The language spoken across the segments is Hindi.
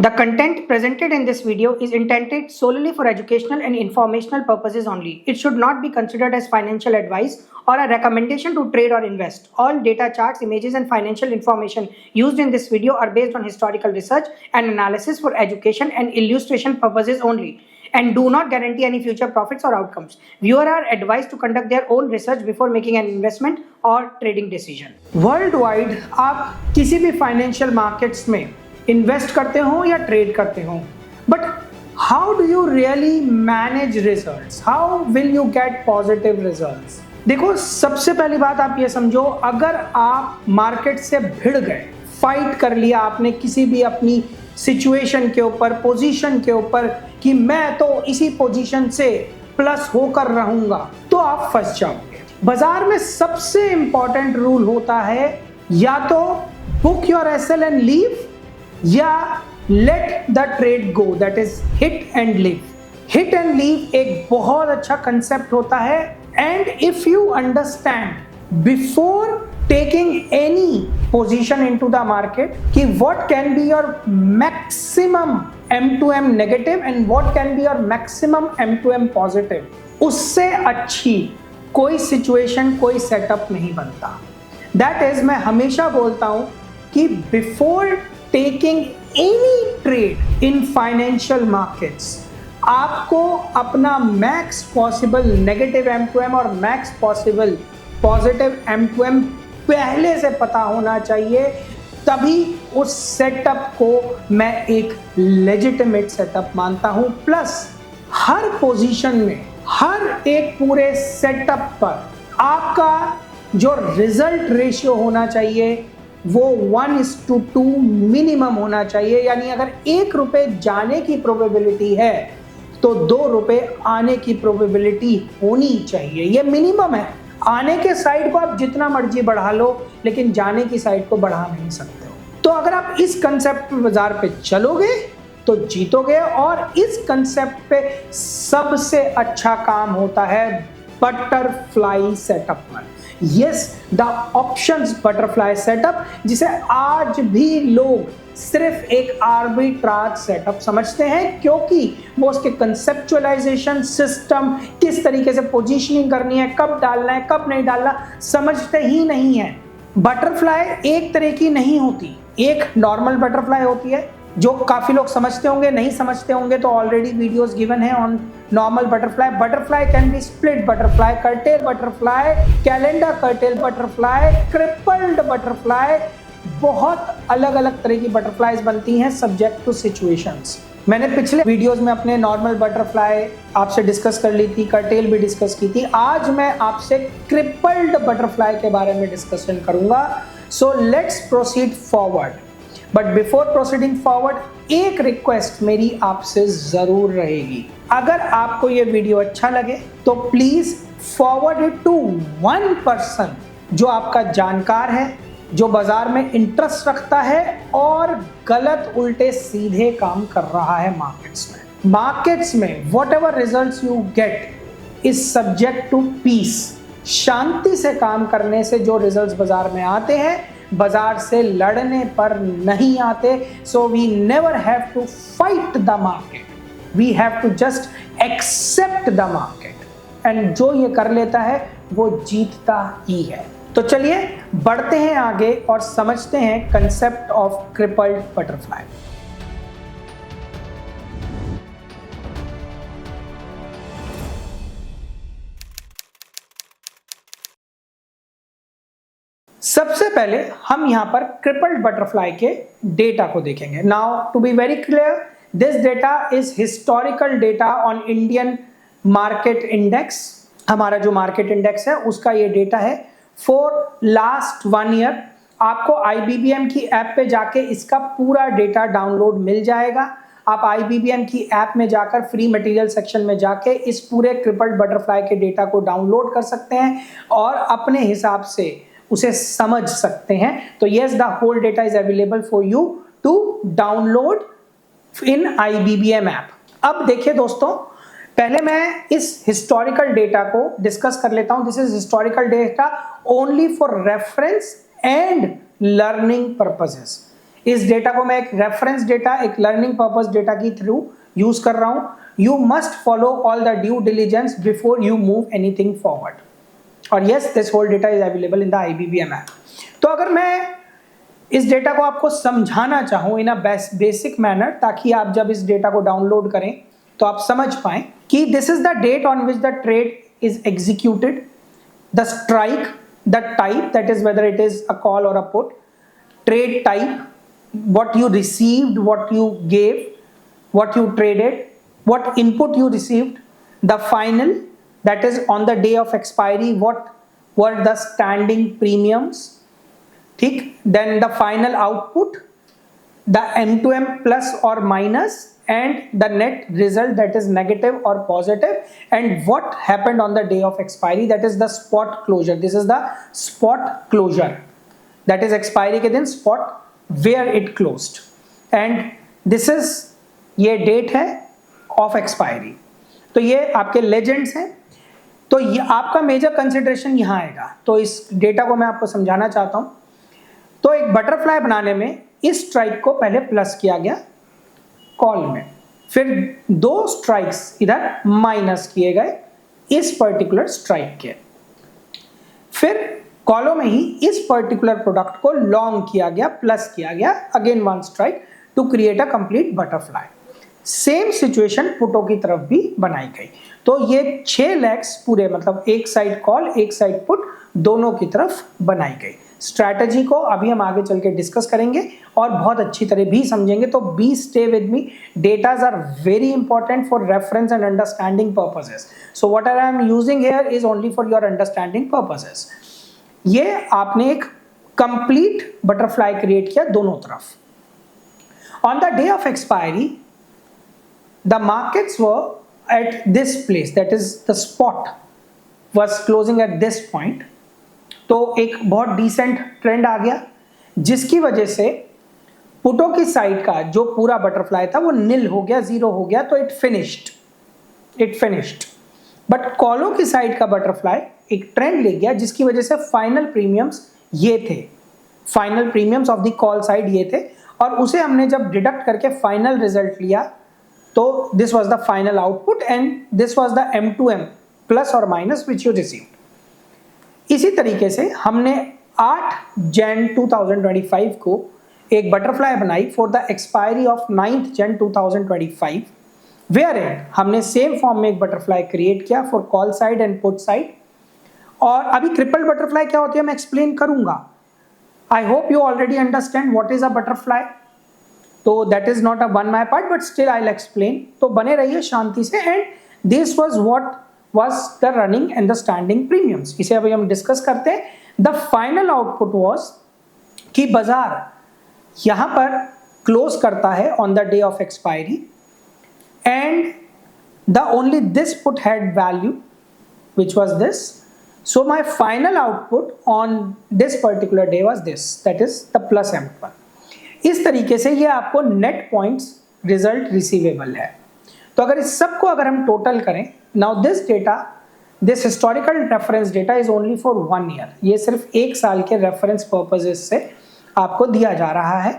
The content presented in this video is intended solely for educational and informational purposes only. It should not be considered as financial advice or a recommendation to trade or invest. All data, charts, images, and financial information used in this video are based on historical research and analysis for education and illustration purposes only, and do not guarantee any future profits or outcomes. Viewers are advised to conduct their own research before making an investment or trading decision. Worldwide, आप किसी भी financial markets में इन्वेस्ट करते हो या ट्रेड करते हो, but how do you really manage results? How will you get positive results? देखो, सबसे पहली बात आप ये समझो, अगर आप मार्केट से भिड़ गए, फाइट कर लिया आपने किसी भी अपनी सिचुएशन के ऊपर, पोजीशन के ऊपर कि मैं तो इसी पोजीशन से प्लस होकर रहूंगा, तो आप फंस जाओगे। बाजार में सबसे इंपॉर्टेंट रूल होता है या तो book your SL and leave या let the trade go, that is hit and leave. Hit and leave एक बहुत अच्छा कंसेप्ट होता है, and if you understand before taking any position into the market कि what can be your maximum M2M negative and what can be your maximum M2M positive, उससे अच्छी कोई सिचुएशन, कोई सेटअप नहीं बनता। दैट इज, मैं हमेशा बोलता हूं कि before taking any trade in financial markets, आपको अपना मैक्स पॉसिबल नेगेटिव M2M और मैक्स पॉसिबल पॉजिटिव M2M पहले से पता होना चाहिए, तभी उस सेटअप को मैं एक लेजिटिमेट सेटअप मानता हूं। प्लस हर पोजीशन में, हर एक पूरे सेटअप पर आपका जो रिजल्ट रेशियो होना चाहिए वो 1:2 मिनिमम होना चाहिए। यानी अगर ₹1 जाने की प्रोबेबिलिटी है तो ₹2 आने की प्रोबेबिलिटी होनी चाहिए। ये मिनिमम है। आने के साइड को आप जितना मर्जी बढ़ा लो, लेकिन जाने की साइड को बढ़ा नहीं सकते हो। तो अगर आप इस कंसेप्ट पे बाजार पे चलोगे तो जीतोगे। और इस कंसेप्ट पे सबसे अच्छा काम होता है बटरफ्लाई सेटअप पर। Yes, the options butterfly setup, जिसे आज भी लोग सिर्फ एक आर्बिट्राज सेटअप समझते हैं, क्योंकि वो उसके कंसेप्चुअलाइजेशन सिस्टम, किस तरीके से पोजीशनिंग करनी है, कब डालना है, कब नहीं डालना, समझते ही नहीं है। बटरफ्लाई एक तरह की नहीं होती। एक नॉर्मल बटरफ्लाई होती है जो काफी लोग समझते होंगे, नहीं समझते होंगे तो ऑलरेडी वीडियोस गिवन है on normal butterfly. Butterfly can be split butterfly, cartel butterfly, calendar cartel butterfly, crippled butterfly, बहुत अलग अलग तरह की बटरफ्लाईज बनती हैं सब्जेक्ट टू सिचुएशंस। मैंने पिछले वीडियोस में अपने नॉर्मल बटरफ्लाई आपसे डिस्कस कर ली थी, कर्टेल भी डिस्कस की थी। आज मैं आपसे क्रिपल्ड बटरफ्लाई के बारे में डिस्कशन करूंगा। So let's proceed forward. But before proceeding forward, एक रिक्वेस्ट मेरी आपसे जरूर रहेगी। अगर आपको ये वीडियो अच्छा लगे तो please forward it to 1 person जो आपका जानकार है, जो बाजार में इंटरेस्ट रखता है और गलत उल्टे सीधे काम कर रहा है मार्केट्स में। मार्केट्स में whatever results you get is subject to peace. शांति से काम करने से जो रिजल्ट्स बाजार में आते हैं, बाजार से लड़ने पर नहीं आते। So we never have to fight the market, we have to just accept the market, and जो ये कर लेता है वो जीतता ही है। तो चलिए बढ़ते हैं आगे और समझते हैं कंसेप्ट ऑफ क्रिपल्ड बटरफ्लाई। सबसे पहले हम यहां पर क्रिपल्ड बटरफ्लाई के डेटा को देखेंगे। Now to be very clear, this data is historical data on Indian market index. हमारा जो मार्केट इंडेक्स है उसका ये डेटा है फॉर लास्ट 1 ईयर। आपको IBBM की ऐप पे जाके इसका पूरा डेटा डाउनलोड मिल जाएगा। आप IBBM की ऐप में जाकर फ्री मटेरियल सेक्शन में जाके इस पूरे क्रिपल्ड बटरफ्लाई के डेटा को डाउनलोड कर सकते हैं और अपने हिसाब से उसे समझ सकते हैं। तो yes, the whole data is available for you to download in IBBM app. अब देखिए दोस्तों, पहले मैं इस हिस्टोरिकल डेटा को डिस्कस कर लेता हूं। This is historical data only for reference and learning purposes. इस डेटा को मैं एक रेफरेंस डेटा, एक लर्निंग पर्पस डेटा की थ्रू यूज कर रहा हूं. You must follow all the due diligence before you move anything forward. और yes, this whole data is available in the IBBM app. तो अगर मैं इस डेटा को आपको समझाना चाहूँ इन अ बेसिक मैनर, ताकि आप जब इस डेटा को डाउनलोड करें तो आप समझ पाएं कि this is the date on which the trade is executed, the strike, the type, that is whether it is a call or a put, trade type, what you received, what you gave, what you traded, what input you received, the final, that is on the day of expiry, what were the standing premiums, ठीक, then the final output, the M2M plus or minus, and the net result, that is negative or positive, and what happened on the day of expiry, that is the spot closure. This is the spot closure, that is expiry के दिन spot where it closed, and this is ये date है of expiry. तो ये आपके legends हैं. तो ये आपका मेजर कंसिडरेशन यहाँ आएगा. तो इस डेटा को मैं आपको समझाना चाहता हूँ. तो एक बटरफ्लाई बनाने में इस स्ट्राइक को पहले प्लस किया गया कॉल में, फिर 2 स्ट्राइक्स इधर माइनस किए गए इस पर्टिकुलर स्ट्राइक के, फिर कॉलों में ही इस पर्टिकुलर प्रोडक्ट को लॉन्ग किया गया, प्लस किया गया, again 1 strike to create a complete butterfly. Same situation पुटों की तरफ भी बनाई गई. तो ये 6 लेग्स पूरे, मतलब एक साइड कॉल, एक साइड पुट, दोनों की तरफ बनाई गई. स्ट्रैटेजी को अभी हम आगे चल के डिस्कस करेंगे और बहुत अच्छी तरह भी समझेंगे. तो be stay with me. Datas are very important for reference and understanding purposes. So what I am using here is only for your understanding purposes. ये आपने एक कंप्लीट बटरफ्लाई क्रिएट किया दोनों तरफ. On the day of expiry the markets were at this place, that is the spot was closing at this point. तो एक बहुत डिसेंट ट्रेंड आ गया, जिसकी वजह से पुटों की साइड का जो पूरा बटरफ्लाई था वो नील हो गया, जीरो हो गया. तो इट फिनिश्ड. बट कॉलों की साइड का बटरफ्लाई एक ट्रेंड ले गया, जिसकी वजह से फाइनल प्रीमियम्स ये थे, final premiums of the call side ये थे, और उसे हमने जब डिडक्ट करके फाइनल रिजल्ट लिया तो this was the final output and this was the M2M plus और माइनस विच यू रिसीव्ड. इसी तरीके से हमने 8 जन 2025 को एक बटरफ्लाई बनाई for the expiry of 9th जन 2025, वेयर हमने सेम फॉर्म में एक बटरफ्लाई क्रिएट किया for call side and put side. और अभी ट्रिपल बटरफ्लाई क्या होती है मैं एक्सप्लेन करूंगा. I hope you already understand what is a butterfly. तो that is not a one my part, but still I will explain. तो बने रहिए शांति से. And this was what was the running and the standing premiums. इसे अभी हम डिस्कस करते हैं. The final output was कि बाजार यहां पर क्लोज करता है on the day of expiry and the only this put had value which was this. So my final output on this particular day was this, that is the plus M1. इस तरीके से ये आपको नेट पॉइंट्स रिजल्ट रिसीवेबल है. तो अगर इस सब को अगर हम टोटल करें, now this data, this historical reference data is only for 1 year. ये सिर्फ 1 साल के रेफरेंस पर्पसेस से आपको दिया जा रहा है.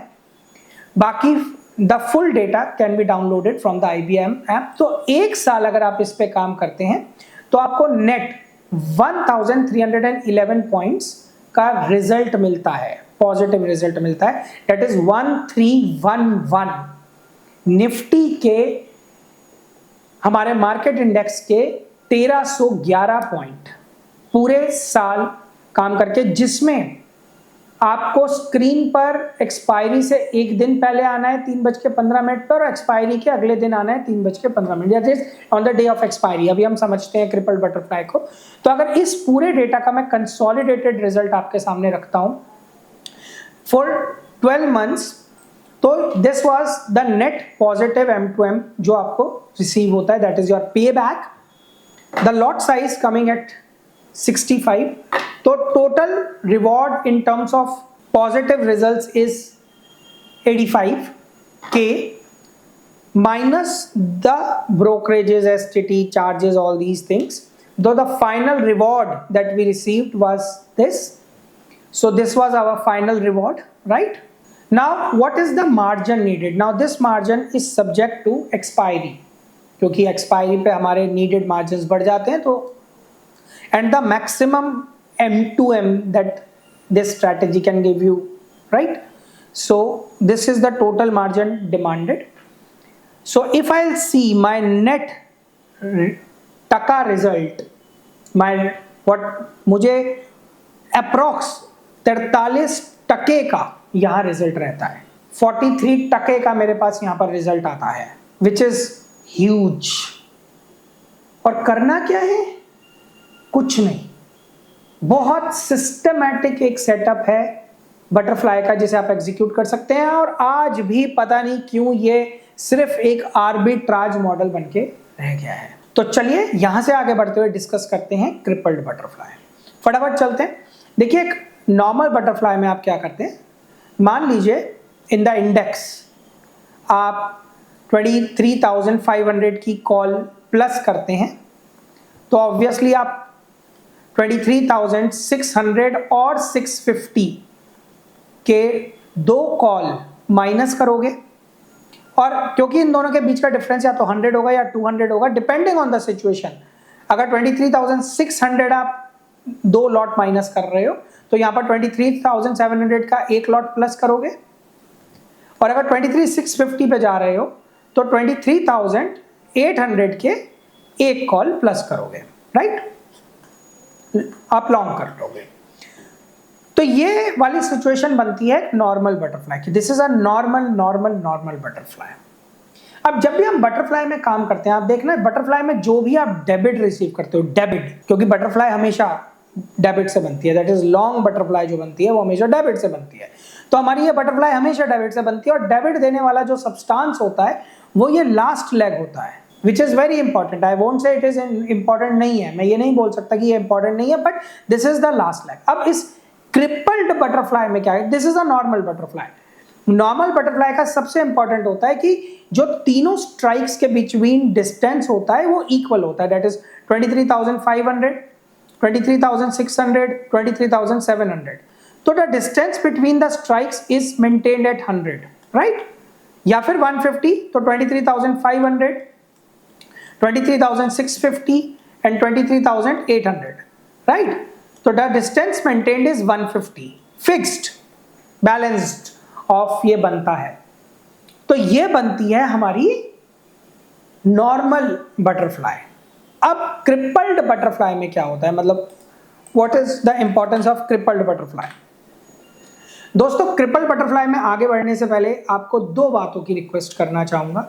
बाकी the full data can be downloaded from the IBM app. तो 1 साल अगर आप इस पे काम करते हैं तो आपको नेट 1311 पॉइंट्स का रिजल्ट मिलता है, पॉजिटिव रिजल्ट मिलता है. That is 1311. निफ्टी के, हमारे मार्केट इंडेक्स के 1311 पॉइंट पूरे साल काम करके, जिसमें आपको स्क्रीन पर एक्सपायरी से 1 दिन पहले आना है 3:15 पर, और एक्सपायरी के अगले दिन आना है 3:15, that is on the day of expiry. अभी हम समझते हैं ट्रिपल बटरफ्लाई को. तो अगर इस पूरे डेटा का मैं कंसोलिडेटेड रिजल्ट आपके सामने रखता हूं फॉर 12 months, तो this was the net positive M2M जो आपको रिसीव होता है, दैट इज योर पे back. The lot size coming at 65. तो total reward in terms of positive results is 85K minus the brokerages, STT charges, all these things. Though the final reward that we received was this. So this was our final reward, right? Now what is the margin needed? Now this margin is subject to expiry, क्योंकि एक्सपायरी पे हमारे नीडेड मार्जिन बढ़ जाते हैं, तो and the maximum M2M that this strategy can give you, right? So this is the total margin demanded. So if I'll see my net टका रिजल्ट, मुझे अप्रोक्स 43% का यहाँ रिजल्ट रहता है, 43% का मेरे पास यहाँ पर रिजल्ट आता है, विच इज ह्यूज. और करना क्या है? कुछ नहीं, बहुत सिस्टमैटिक एक सेटअप है बटरफ्लाई का जिसे आप एग्जीक्यूट कर सकते हैं. और आज भी पता नहीं क्यों ये सिर्फ एक आर्बिट्राज मॉडल बनके रह गया है. तो चलिए यहां से आगे बढ़ते हुए डिस्कस करते हैं क्रिपल्ड बटरफ्लाई. फटाफट चलते हैं. देखिए, एक नॉर्मल बटरफ्लाई में आप क्या करते हैं, मान लीजिए इन द इंडेक्स आप 23,500 की कॉल प्लस करते हैं, तो ऑब्वियसली आप 23,600 और 650 के दो कॉल माइनस करोगे, और क्योंकि इन दोनों के बीच का डिफरेंस या तो 100 होगा या 200 होगा, डिपेंडिंग ऑन द सिचुएशन. अगर 23,600 आप दो लॉट माइनस कर रहे हो, तो यहाँ पर 23,700 का एक लॉट प्लस करोगे, और अगर 23,650 पे जा रहे हो तो 23,800 के एक कॉल प्लस करोगे, राइट? आप लॉन्ग कर लोगे. तो ये वाली सिचुएशन बनती है नॉर्मल बटरफ्लाई की. This is a normal butterfly. अब जब भी हम बटरफ्लाई में काम करते हैं, आप देखना बटरफ्लाई में जो भी आप डेबिट रिसीव करते हो, डेबिट, क्योंकि बटरफ्लाई हमेशा डेबिट से बनती है, दैट इज लॉन्ग बटरफ्लाई जो बनती है वो हमेशा डेबिट से बनती है. तो हमारी ये बटरफ्लाई हमेशा डेबिट से बनती है, और डेबिट देने वाला जो सब्सटेंस होता है वो ये लास्ट लेग होता है, which is very important. I won't say it is important नहीं है, मैं ये नहीं बोल सकता कि ये इंपॉर्टेंट नहीं है, but this is the last leg. अब इस क्रिपल्ड बटरफ्लाई में क्या है? This is a normal butterfly. Normal butterfly का सबसे इंपॉर्टेंट होता है कि जो तीनों स्ट्राइक्स के बिटवीन डिस्टेंस होता है वो इक्वल होता है, दैट इज 23,500, 23,600, 23,700. तो the distance between the strikes is maintained eight 100, right? या फिर 150, तो 23,500, 23,650 एंड 23,800, राइट? तो the distance maintained is 150, fixed, balanced of ये बनता है. तो ये बनती है हमारी नॉर्मल बटरफ्लाई. अब क्रिपल्ड बटरफ्लाई में क्या होता है, मतलब what is the importance of crippled butterfly? दोस्तों, क्रिपल्ड बटरफ्लाई में आगे बढ़ने से पहले आपको दो बातों की रिक्वेस्ट करना चाहूंगा.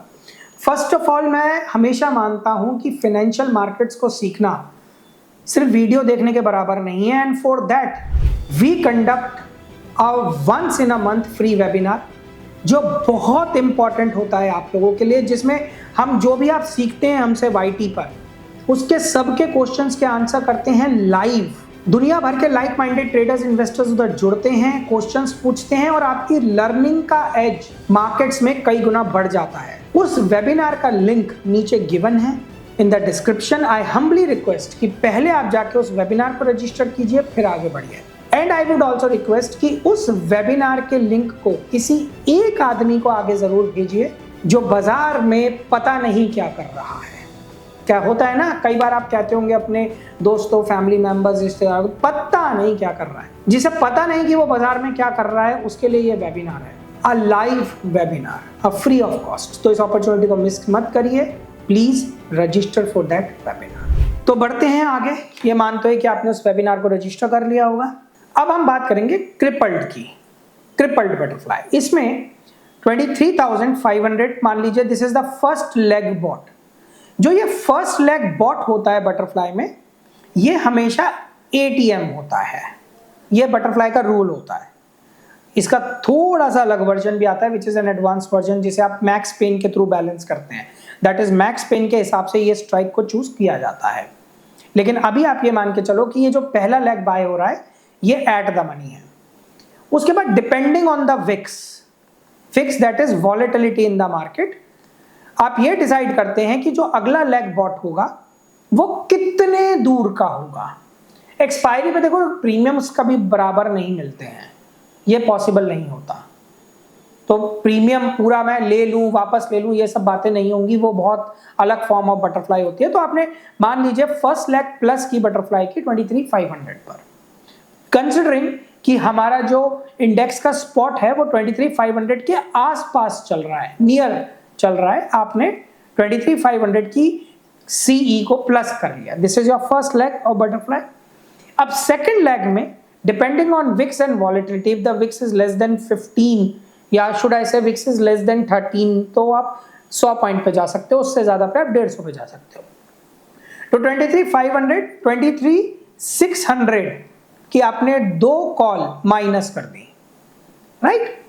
फर्स्ट ऑफ ऑल, मैं हमेशा मानता हूं कि फाइनेंशियल मार्केट्स को सीखना सिर्फ वीडियो देखने के बराबर नहीं है, and for that we conduct once in a month free webinar, जो बहुत इंपॉर्टेंट होता है आप लोगों के लिए, जिसमें हम जो भी आप सीखते हैं हमसे YT पर, उसके सबके क्वेश्चंस के आंसर करते हैं लाइव. दुनिया भर के लाइक माइंडेड ट्रेडर्स, इन्वेस्टर्स उधर जुड़ते हैं, क्वेश्चंस पूछते हैं, और आपकी लर्निंग का एज मार्केट्स में कई गुना बढ़ जाता है. उस वेबिनार का लिंक नीचे गिवन है in the description. I humbly request कि पहले आप जाके उस वेबिनार को रजिस्टर कीजिए, फिर आगे बढ़िए. And I would also request कि उस वेबिनार के लिंक को किसी एक आदमी को आगे जरूर भेजिए जो बाजार में पता नहीं क्या कर रहा है. क्या होता है ना, कई बार आप कहते होंगे अपने दोस्तों, फैमिली मेंबर्स, रिश्तेदारों को, पता नहीं क्या कर रहा है. जिसे पता नहीं कि वो बाजार में क्या कर रहा है, उसके लिए ये वेबिनार है, a live webinar, a free of cost. तो इस अपॉर्चुनिटी को मिस मत करिए, please register for that webinar. तो बढ़ते हैं आगे. ये मानते हैं कि आपने उस वेबिनार को रजिस्टर कर लिया होगा. अब हम बात करेंगे क्रिपल्ड की, क्रिपल्ड बटरफ्लाई. इसमें 23,500 मान लीजिए, this is the first leg bought. जो ये फर्स्ट लेग बॉट होता है बटरफ्लाई में, ये हमेशा ATM होता है. ये बटरफ्लाई का रूल होता है. इसका थोड़ा सा अलग वर्जन भी आता है, which is an advance version, जिसे आप मैक्स पेन के थ्रू बैलेंस करते हैं. दैट इज मैक्स पेन के हिसाब से ये स्ट्राइक को चूज किया जाता है. लेकिन अभी आप ये मान के चलो कि ये जो पहला लेग बाय हो रहा है ये एट द मनी है. उसके बाद depending on the fix that is volatility in the market, आप ये डिसाइड करते हैं कि जो अगला लेग बॉट होगा वो कितने दूर का होगा. एक्सपायरी पे देखो प्रीमियम्स कभी बराबर नहीं मिलते हैं, ये पॉसिबल नहीं होता. तो प्रीमियम पूरा मैं ले लूं, वापस ले लूं, ये सब बातें नहीं होंगी, वो बहुत अलग फॉर्म ऑफ बटरफ्लाई होती है। तो आपने मान लीजिए फर्स्ट लेग प्लस की बटरफ्लाई की 23,500 पर, कंसिडरिंग कि हमारा जो इंडेक्स का स्पॉट है वो 23,500 के आसपास चल रहा है, नियर चल रहा है, आपने 23,500 की सीई को प्लस कर लिया। This is your first leg of butterfly. अब सेकंड लेग में depending on VIX and volatility, if the VIX is less than 15 या शुड आई से विक्स इज लेस देन 13, तो आप 100 पॉइंट पे जा सकते हो, उससे ज्यादा पे आप 150 पे जा सकते हो। तो 23,500, 23,600 की आपने 2 कॉल माइनस कर दी, right?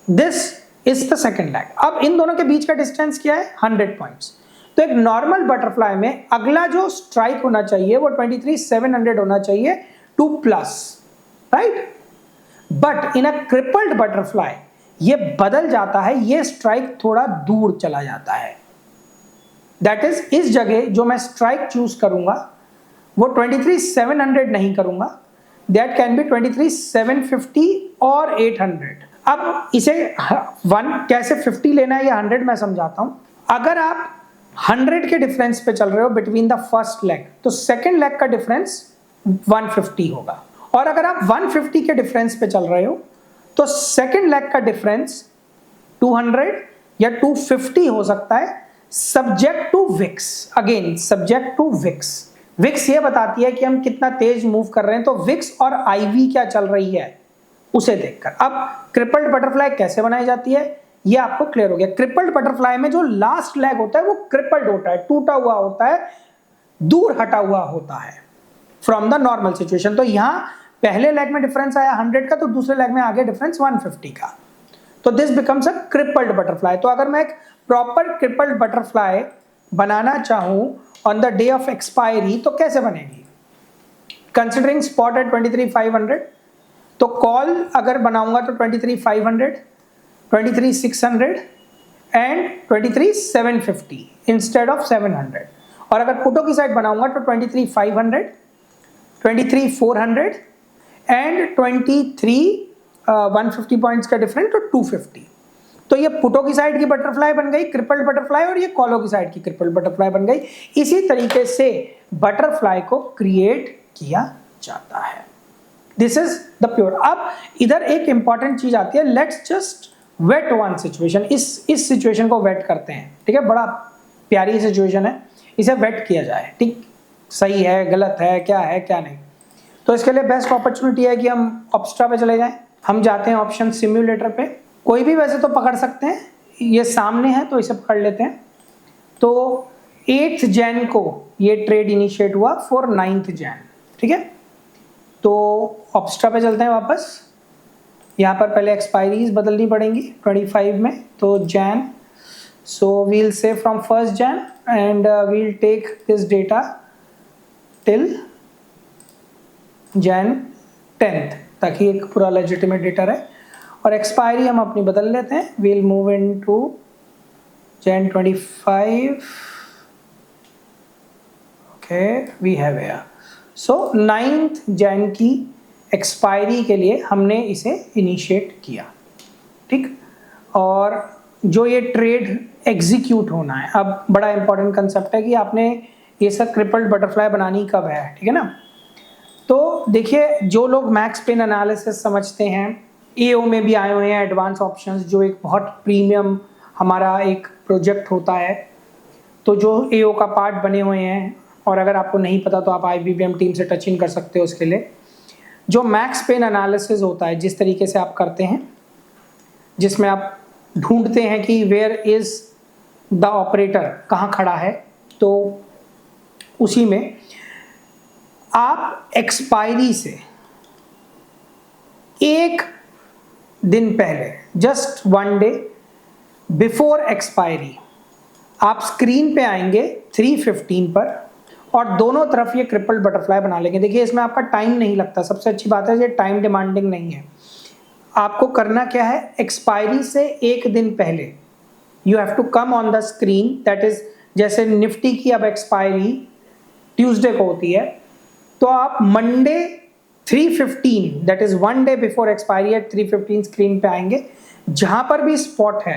This is the second leg. अब इन दोनों के बीच का डिस्टेंस क्या है? 100 पॉइंट्स। तो एक नॉर्मल बटरफ्लाई में अगला जो स्ट्राइक होना चाहिए वो 23,700 होना चाहिए two plus, right? But in a crippled butterfly ये बदल जाता है, ये स्ट्राइक थोड़ा दूर चला जाता है। दैट इज, इस जगह जो मैं स्ट्राइक चूज करूंगा वो 23,700 नहीं करूंगा, दैट कैन बी 23,750 और 800। अब इसे कैसे 50 लेना है या 100 मैं समझाता हूं। अगर आप 100 के डिफरेंस पे चल रहे हो बिटवीन द फर्स्ट लेग, तो सेकेंड लेग का डिफरेंस 150 होगा। और अगर आप 150 के डिफरेंस पे चल रहे हो तो सेकेंड लेग का डिफरेंस 200 या 250 हो सकता है, subject to VIX. Again subject to VIX. VIX ये बताती है कि हम कितना तेज मूव कर रहे हैं, तो विक्स और आईवी क्या चल रही है उसे देखकर। अब क्रिपल्ड बटरफ्लाई कैसे बनाई जाती है ये आपको क्लियर हो गया। क्रिपल्ड बटरफ्लाई में जो लास्ट लेग होता है वो क्रिपल्ड होता है, टूटा हुआ होता है, दूर हटा हुआ होता है फ्रॉम द नॉर्मल सिचुएशन। तो यहां पहले लेग में डिफरेंस आया 100 का, तो दूसरे लेग में आ गया डिफरेंस 150 का। तो this becomes a crippled butterfly. तो अगर मैं एक प्रॉपर क्रिपल्ड बटरफ्लाई बनाना चाहूं on the day of expiry तो कैसे बनेगी? कंसिडरिंग स्पॉट एट 23,500, तो कॉल अगर बनाऊंगा तो 23,500, 23,600 एंड 23,750 इंस्टेड ऑफ 700। और अगर पुटो की साइड बनाऊंगा तो 23,500, 23,400 एंड 150 पॉइंट्स का डिफरेंस, तो 250। तो ये पुटो की साइड की बटरफ्लाई बन गई क्रिपल्ड बटरफ्लाई, और ये कॉलो की साइड की क्रिपल्ड बटरफ्लाई बन गई। इसी तरीके से बटरफ्लाई को क्रिएट किया जाता है। This is the pure. अब इधर एक इंपॉर्टेंट चीज आती है, let's just wait one situation. इस सिचुएशन को वेट करते हैं, ठीक है? बड़ा प्यारी सिचुएशन है, इसे वेट किया जाए, ठीक? सही है, गलत है, क्या है, क्या नहीं। तो इसके लिए बेस्ट अपॉर्चुनिटी है कि हम ऑब्स्ट्रा पे चले जाएं। हम जाते हैं ऑप्शन सिम्युलेटर पे। कोई भी वैसे तो पकड़ सकते हैं, ये सामने है तो इसे पकड़ लेते हैं। तो 8 जैन को ये ट्रेड इनिशिएट हुआ फॉर 9 जैन, ठीक है? तो ऑब्स्ट्रा पे चलते हैं वापस। यहाँ पर पहले एक्सपायरीज बदलनी पड़ेंगी 25 में, तो जैन, सो वील से from 1st Jan and we'll take this data till Jan 10th, ताकि एक पूरा लेजिटिमेट डेटा रहे। और एक्सपायरी हम अपनी बदल लेते हैं, we'll move in to Jan 25, okay we have here. So 9th Jan की एक्सपायरी के लिए हमने इसे इनिशिएट किया, ठीक? और जो ये ट्रेड एग्जीक्यूट होना है, अब बड़ा इंपॉर्टेंट कंसेप्ट है कि आपने ये सब क्रिपल्ड बटरफ्लाई बनानी कब है, ठीक है ना? तो देखिए, जो लोग मैक्स पेन एनालिसिस समझते हैं, एओ में भी आए हुए हैं एडवांस ऑप्शंस, जो एक बहुत प्रीमियम हमारा एक प्रोजेक्ट होता है, तो जो एओ का पार्ट बने हुए हैं, और अगर आपको नहीं पता तो आप आईबीएम टीम से टच इन कर सकते हो उसके लिए। जो मैक्स पेन एनालिसिस होता है, जिस तरीके से आप करते हैं, जिसमें आप ढूंढते हैं कि वेयर इज द ऑपरेटर, कहाँ खड़ा है, तो उसी में आप एक्सपायरी से एक दिन पहले, जस्ट 1 डे बिफोर एक्सपायरी, आप स्क्रीन पे आएंगे 3:15 पर और दोनों तरफ ये क्रिपल्ड बटरफ्लाई बना लेंगे। देखिए, इसमें आपका टाइम नहीं लगता, सबसे अच्छी बात है, ये टाइम डिमांडिंग नहीं है। आपको करना क्या है, एक्सपायरी से एक दिन पहले you have to come on the screen, that is जैसे निफ्टी की अब एक्सपायरी ट्यूसडे को होती है, तो आप Monday 3:15 that is 1 day before expiry at 3:15 screen पे आएंगे। जहां पर भी स्पॉट है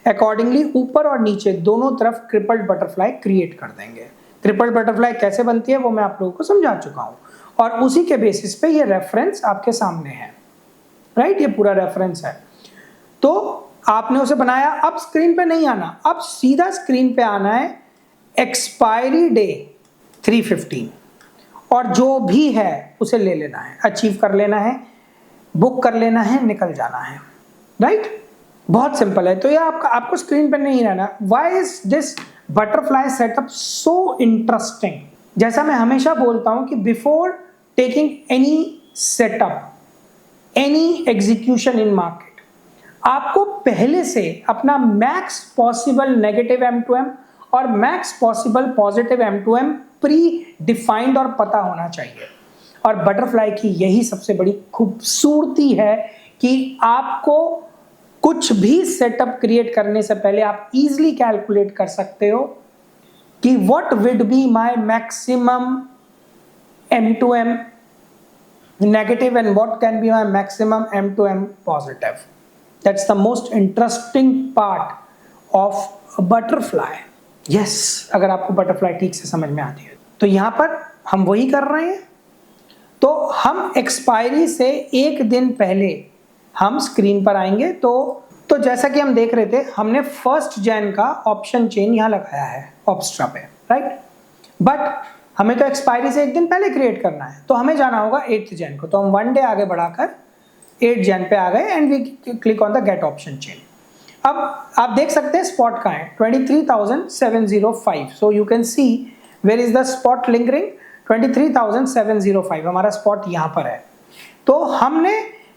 अकॉर्डिंगली ऊपर और नीचे दोनों तरफ क्रिपल्ड बटरफ्लाई क्रिएट कर देंगे। क्रिपल्ड बटरफ्लाई कैसे बनती है वो मैं आप लोगों को समझा चुका हूं, और उसी के बेसिस पे ये रेफरेंस आपके सामने है, राइट? ये पूरा रेफरेंस है। तो आपने उसे बनाया, अब स्क्रीन पे नहीं आना, अब सीधा स्क्रीन पे आना है एक्सपायरी डे 3:15, और जो भी है उसे ले लेना है, अचीव कर लेना है, बुक कर लेना है, निकल जाना है, राइट? बहुत सिंपल है। तो ये आपको स्क्रीन पे नहीं रहना। Why is this butterfly setup so interesting? जैसा मैं हमेशा बोलता हूं कि before taking any setup, any execution इन मार्केट, आपको पहले से अपना मैक्स पॉसिबल नेगेटिव M2M और max possible positive M2M pre defined और पता होना चाहिए। और बटरफ्लाई की यही सबसे बड़ी खूबसूरती है कि आपको कुछ भी सेटअप क्रिएट करने से पहले आप इजीली कैलकुलेट कर सकते हो कि what would be my maximum M2M negative and what can be my maximum M2M positive. That's the most interesting part of a butterfly. Yes, अगर आपको बटरफ्लाई ठीक से समझ में आती है तो यहां पर हम वही कर रहे हैं। तो हम एक्सपायरी से एक दिन पहले हम स्क्रीन पर आएंगे। तो जैसा कि हम देख रहे थे, हमने 1 Jan का ऑप्शन चेन यहां लगाया है ऑब्स्ट्रा पे, राइट? बट हमें तो एक्सपायरी से एक दिन पहले क्रिएट करना है, तो हमें जाना होगा 8th Jan को। तो हम 1 डे आगे बढ़ाकर 8 Jan पे आ गए and we click on the get option chain. अब आप देख सकते हैं स्पॉट कहाँ है, 23,705। So you can see where is the spot lingering, 23,705 हमारा स्पॉट यहाँ पर है। तो हमने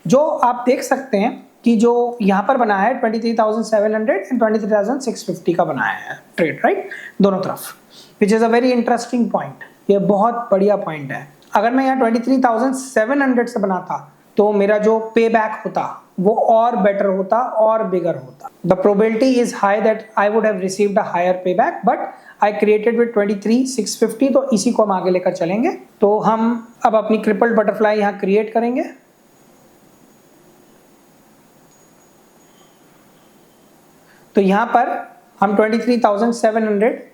जो आप देख सकते हैं कि जो यहाँ पर बनाया है 23,700 एंड 23,650 का बनाया है ट्रेड, राइट? दोनों तरफ, विच is a very interesting point. ये बहुत बढ़िया पॉइंट है। अगर मैं यहाँ 23,700 से बनाता तो मेरा जो पे बैक होता वो और बेटर होता और बिगर होता। The probability is high that I would have received a higher pay back, but I created with 23,650। तो इसी को हम आगे लेकर चलेंगे। तो हम अब अपनी क्रिपल्ड बटरफ्लाई यहाँ क्रिएट करेंगे। तो यहां पर हम 23,700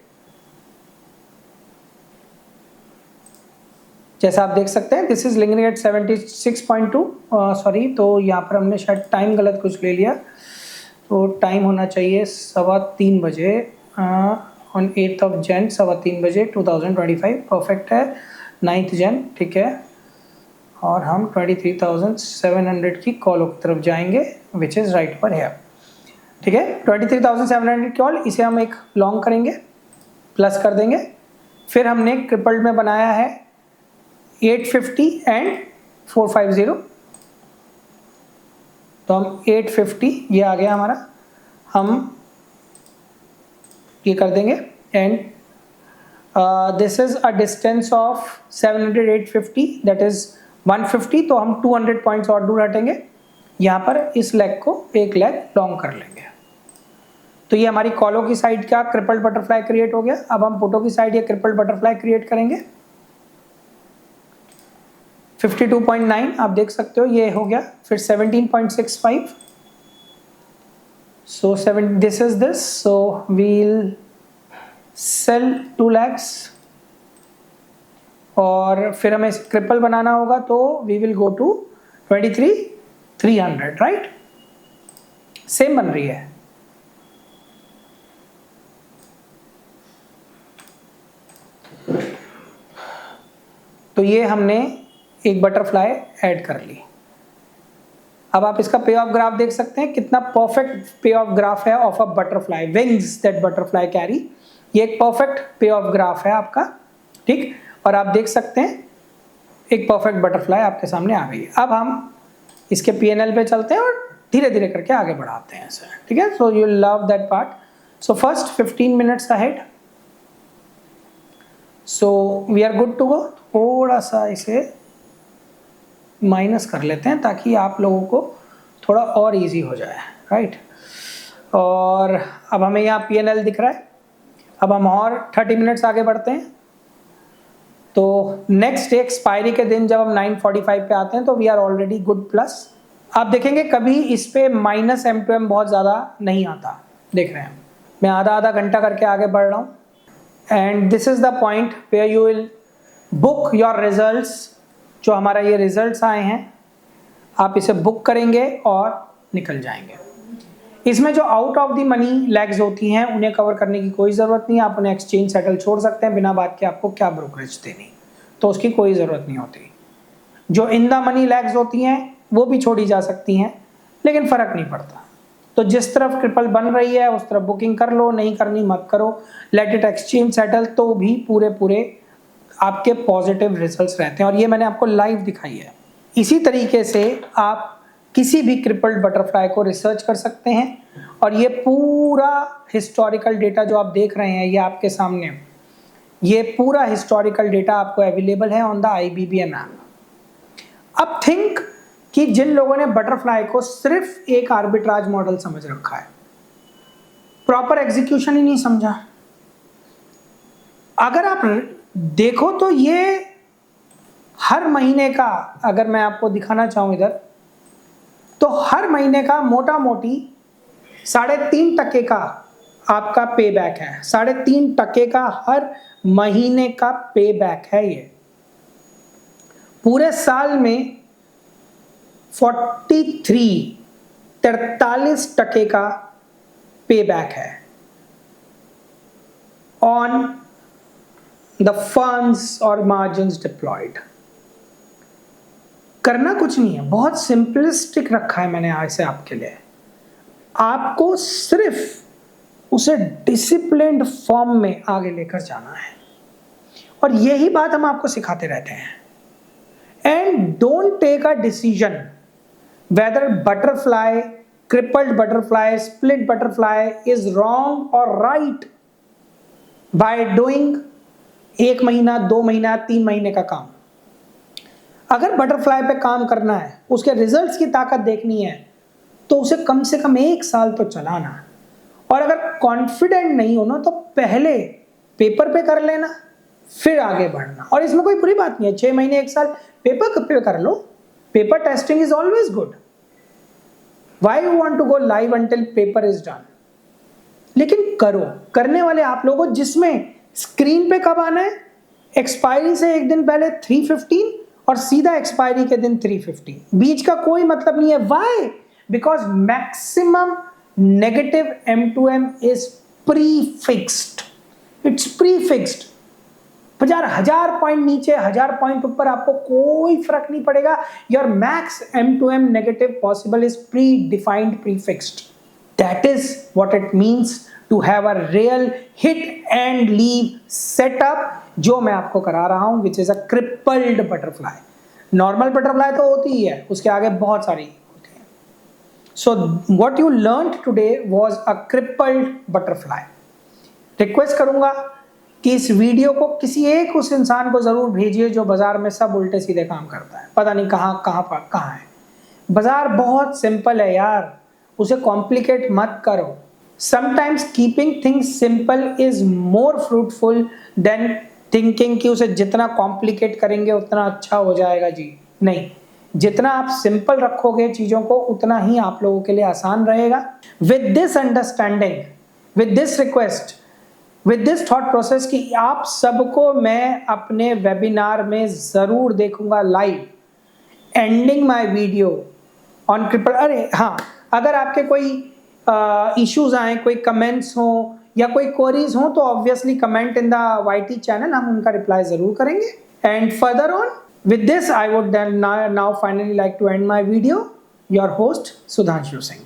जैसा आप देख सकते हैं, this is linking at 76.2। Sorry, तो यहाँ पर हमने शायद टाइम गलत कुछ ले लिया। तो टाइम होना चाहिए 3:15 बजे ऑन 8th Jan, 3:15 बजे 2025। परफेक्ट है। 9th Jan, ठीक है। और हम 23,700 की कॉल की तरफ जाएंगे, विच इज राइट पर है, ठीक है। 23,700 कॉल, इसे हम एक लॉन्ग करेंगे, प्लस कर देंगे। फिर हमने ट्रिपल्ड में बनाया है 850 एंड 450। तो हम 850 ये आ गया हमारा, हम ये कर देंगे and this is a distance of 700 850 that is 150। तो हम 200 पॉइंट्स और दूर हटेंगे। यहाँ पर इस लेग को एक लेग लॉन्ग कर लेंगे। तो ये हमारी कॉलों की साइड का क्रिपल्ड बटरफ्लाई क्रिएट हो गया। अब हम पुटों की साइड ये क्रिपल्ड बटरफ्लाई क्रिएट करेंगे। 52.9 आप देख सकते हो, ये हो गया। फिर 17.65। So this is this. So we'll sell 2 lakhs और फिर हमें ट्रिपल बनाना होगा, तो we will go to 23,300, right? Same बन रही है। तो ये हमने एक बटरफ्लाई ऐड कर ली। अब आप इसका पे ऑफ ग्राफ देख सकते हैं, कितना परफेक्ट पे ऑफ ग्राफ है of a butterfly, wings that butterfly carry. ये एक परफेक्ट पे ऑफ ग्राफ है आपका, ठीक। और आप देख सकते हैं एक परफेक्ट बटरफ्लाई आपके सामने आ गई है। अब हम इसके PNL पे चलते हैं और धीरे धीरे करके आगे बढ़ाते हैं इसे, ठीक है। So you love that part. So first 15 minutes ahead. So we are good to go. थोड़ा सा इसे माइनस कर लेते हैं ताकि आप लोगों को थोड़ा और इजी हो जाए, राइट। और अब हमें यहाँ PNL दिख रहा है। अब हम और 30 मिनट्स आगे बढ़ते हैं तो नेक्स्ट एक्सपायरी के दिन जब हम 9:45 पे आते हैं तो we are already good plus. आप देखेंगे कभी इस पे माइनस M2M बहुत ज़्यादा नहीं आता, देख रहे हैं मैं आधा घंटा करके आगे बढ़ रहा हूँ। And this is the point where you will book your results. जो हमारा ये रिजल्ट्स आए हैं आप इसे बुक करेंगे और निकल जाएंगे। इसमें जो out of the money legs होती हैं उन्हें कवर करने की कोई ज़रूरत नहीं है, आप उन्हें एक्सचेंज सेटल छोड़ सकते हैं बिना बात के आपको क्या ब्रोकरेज देनी, तो उसकी कोई ज़रूरत नहीं होती। जो इन द मनी लैग्स होती हैं वो भी छोड़ी जा सकती हैं लेकिन फ़र्क नहीं पड़ता। तो जिस तरफ ट्रिपल बन रही है उस तरफ बुकिंग कर लो, नहीं करनी मत करो, लेट इट एक्सचेंज सेटल, तो भी पूरे आपके पॉजिटिव रिजल्ट्स रहते हैं और ये मैंने आपको लाइव दिखाई है। इसी तरीके से आप किसी भी क्रिपल्ड बटरफ्लाई को रिसर्च कर सकते हैं और ये पूरा हिस्टोरिकल डेटा जो आप देख रहे हैं ये आपके सामने, ये पूरा हिस्टोरिकल डेटा आपको अवेलेबल है ऑन द IBBM ऐप। अब थिंक कि जिन लोगों ने बटरफ्लाई को सिर्फ एक आर्बिट्राज मॉडल समझ रखा है, प्रॉपर एग्जीक्यूशन ही नहीं समझा, अगर आप देखो तो ये हर महीने का, अगर मैं आपको दिखाना चाहूँ इधर, तो हर महीने का मोटा मोटी 3.5% का आपका पे बैक है। 3.5% का हर महीने का पे बैक है ये। पूरे साल में 43% का पे बैक है ऑन द फंड्स और मार्जिन्स डिप्लॉयड। करना कुछ नहीं है, बहुत सिंपलिस्टिक रखा है मैंने ऐसे आपके लिए। आपको सिर्फ उसे डिसिप्लिन्ड फॉर्म में आगे लेकर जाना है और यही बात हम आपको सिखाते रहते हैं। And don't take a decision whether butterfly, crippled butterfly, split butterfly is wrong or right by doing 1 महीना, 2 महीना, 3 महीने का काम। अगर बटरफ्लाई पे काम करना है, उसके रिजल्ट्स की ताकत देखनी है, तो उसे कम से कम 1 साल तो चलाना। और अगर कॉन्फिडेंट नहीं हो ना तो पहले पेपर पे कर लेना, फिर आगे बढ़ना। और इसमें कोई बुरी बात नहीं है, 6 महीने 1 साल पेपर पे कर लो, paper testing is always good. Why you want to go live until paper is done? लेकिन करो, करने वाले आप लोगों, जिसमें स्क्रीन पे कब आना है, एक्सपायरी से 1 दिन पहले 3:15 और सीधा एक्सपायरी के दिन 3:15, बीच का कोई मतलब नहीं है। Why? Because maximum negative M2M is prefixed. It's prefixed. 1000 point नीचे, 1000 पॉइंट ऊपर, आपको कोई फर्क नहीं पड़ेगा। Your max M2M negative possible is predefined, prefixed. That is what it means to have a real hit and leave setup, जो मैं आपको करा रहा हूं, which is a crippled butterfly. Normal butterfly तो होती ही है, उसके आगे बहुत सारी होती है। So what you learned today was a crippled butterfly. Request करूंगा कि इस वीडियो को किसी एक उस इंसान को ज़रूर भेजिए जो बाज़ार में सब उल्टे सीधे काम करता है, पता नहीं कहाँ है। बाज़ार बहुत सिंपल है यार, उसे कॉम्प्लिकेट मत करो। Sometimes keeping things simple is more fruitful than thinking कि उसे जितना कॉम्प्लिकेट करेंगे उतना अच्छा हो जाएगा। जी नहीं, जितना आप सिंपल रखोगे चीज़ों को उतना ही आप लोगों के लिए आसान रहेगा। With this understanding, with this request, with this thought process कि आप सबको मैं अपने वेबिनार में ज़रूर देखूंगा live, ending my video on cripple. अरे हाँ, अगर आपके कोई इश्यूज आए, कोई कमेंट्स हो या कोई क्वेरीज हो, तो obviously comment in the YT channel, हम उनका रिप्लाई ज़रूर करेंगे। And further on with this I would now finally like to end my video. Your host Sudhanshu Singh.